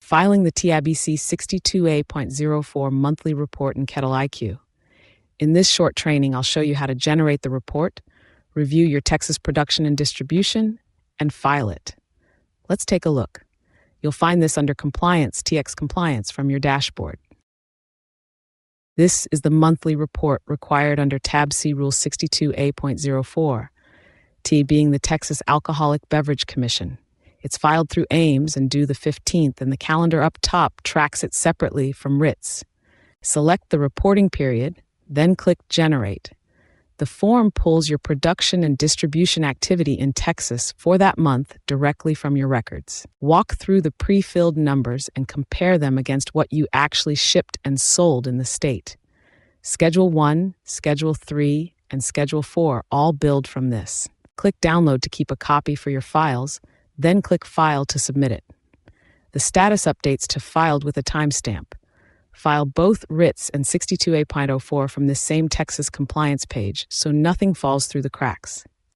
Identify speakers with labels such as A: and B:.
A: filing the TABC 62A.04 monthly report in KettleiQ. In this short training, I'll show you how to generate the report, review your Texas production and distribution, and file it. Let's take a look. You'll find this under Compliance, TX Compliance from your dashboard. This is the monthly report required under TABC Rule 62A.04, T being the Texas Alcoholic Beverage Commission. It's filed through Ames and due the 15th, and the calendar up top tracks it separately from writs. Select the reporting period, then click Generate. The form pulls your production and distribution activity in Texas for that month directly from your records. Walk through the pre-filled numbers and compare them against what you actually shipped and sold in the state. Schedule 1, Schedule 3, and Schedule 4 all build from this. Click Download to keep a copy for your files, then click File to submit it. The status updates to Filed with a timestamp. File both writs and 62A.04 from this same Texas compliance page so nothing falls through the cracks.